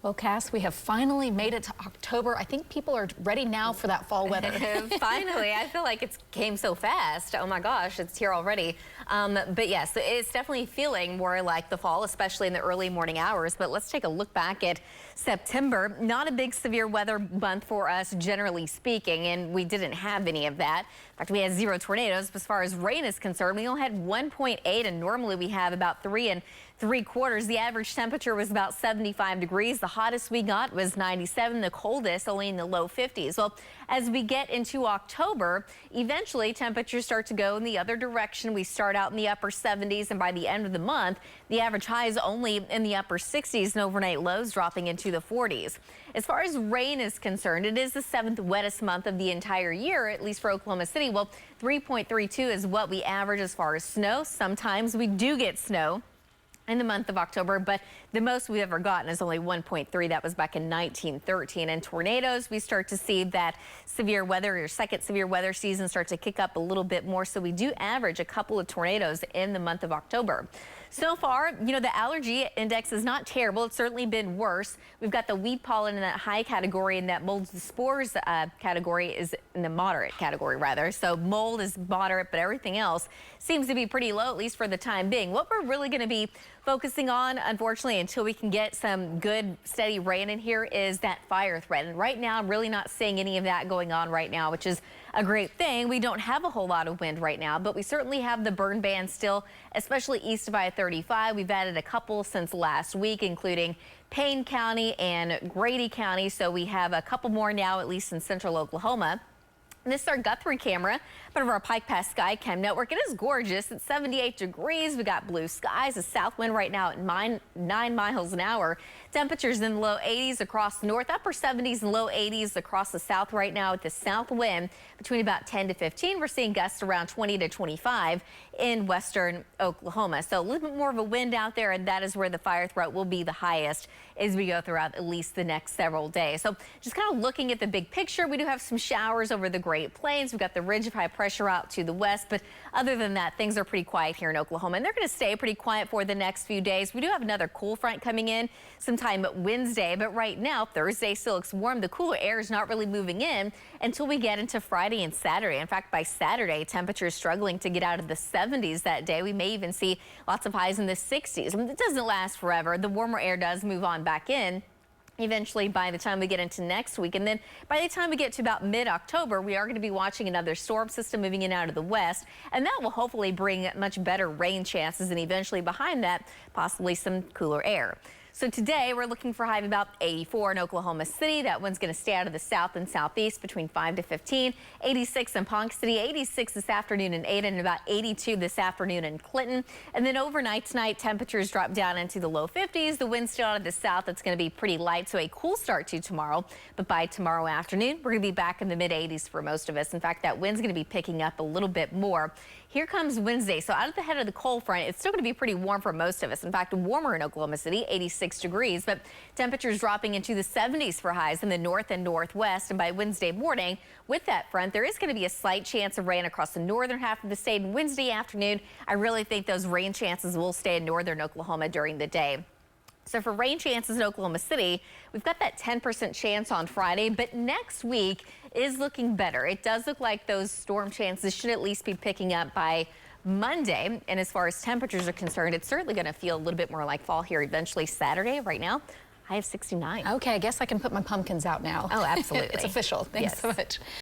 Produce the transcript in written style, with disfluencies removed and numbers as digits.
Well, Cass, we have finally made it to October. I think people are ready now for that fall weather. Finally, I feel like it came so fast. Oh my gosh, it's here already. But yes, it's definitely feeling more like the fall, especially in the early morning hours. But let's take a look back at September. Not a big severe weather month for us, generally speaking, and we didn't have any of that. In fact, we had 0 tornadoes. But as far as rain is concerned, we only had 1.8, and normally we have about 3 3/4. The average temperature was about 75 degrees. The hottest we got was 97. The coldest only in the low 50s. Well, as we get into October, eventually temperatures start to go in the other direction. We start out in the upper 70s, and by the end of the month, the average high is only in the upper 60s and overnight lows dropping into the 40s. As far as rain is concerned, it is the 7th wettest month of the entire year, at least for Oklahoma City. Well, 3.32 is what we average as far as snow. Sometimes we do get snow in the month of October, but the most we've ever gotten is only 1.3. That was back in 1913. And tornadoes, we start to see that severe weather, or second severe weather season, start to kick up a little bit more. So we do average a couple of tornadoes in the month of October. So far, you know, the allergy index is not terrible. It's certainly been worse. We've got the weed pollen in that high category, and that mold spores category is in the moderate category, rather. So mold is moderate, but everything else seems to be pretty low, at least for the time being. What we're really going to be focusing on, unfortunately, until we can get some good steady rain in here, is that fire threat. And right now, I'm really not seeing any of that going on right now, which is a great thing. We don't have a whole lot of wind right now, but we certainly have the burn ban still, especially east of I-35. We've added a couple since last week, including Payne County and Grady County. So we have a couple more now, at least in central Oklahoma. This is our Guthrie Camera, part of our Pike Pass Sky Cam network. It is gorgeous. It's 78 degrees. We got blue skies, a south wind right now at 9 miles an hour. Temperatures in the low 80s across the north, upper 70s and low 80s across the south right now with the south wind between about 10 to 15. We're seeing gusts around 20 to 25 in western Oklahoma. So a little bit more of a wind out there, and that is where the fire threat will be the highest as we go throughout at least the next several days. So just kind of looking at the big picture, we do have some showers over the Great Plains. We've got the ridge of high pressure out to the west, but other than that, things are pretty quiet here in Oklahoma, and they're going to stay pretty quiet for the next few days. We do have another cool front coming in sometime Wednesday, but right now, Thursday still looks warm. The cooler air is not really moving in until we get into Friday and Saturday. In fact, by Saturday, temperatures struggling to get out of the 70s that day. We may even see lots of highs in the 60s. I mean, it doesn't last forever. The warmer air does move on back in eventually by the time we get into next week. And then by the time we get to about mid-October, we are going to be watching another storm system moving in out of the west, and that will hopefully bring much better rain chances, and eventually behind that, possibly some cooler air. So today we're looking for a high of about 84 in Oklahoma City. That one's going to stay out of the south and southeast between 5 to 15. 86 in Ponca City, 86 this afternoon in Ada, and about 82 this afternoon in Clinton. And then overnight tonight, temperatures drop down into the low 50s. The wind's still out of the south. It's going to be pretty light, so a cool start to tomorrow. But by tomorrow afternoon, we're going to be back in the mid 80s for most of us. In fact, that wind's going to be picking up a little bit more. Here comes Wednesday. So out of the head of the cold front, it's still going to be pretty warm for most of us. In fact, warmer in Oklahoma City, 86 degrees, but temperatures dropping into the 70s for highs in the north and northwest. And by Wednesday morning, with that front, there is going to be a slight chance of rain across the northern half of the state. And Wednesday afternoon, I really think those rain chances will stay in northern Oklahoma during the day. So for rain chances in Oklahoma City, we've got that 10% chance on Friday, but next week is looking better. It does look like those storm chances should at least be picking up by Monday. And as far as temperatures are concerned, it's certainly going to feel a little bit more like fall here eventually Saturday. Right now, I have 69. Okay, I guess I can put my pumpkins out now. Oh, absolutely. It's official. Thanks so much.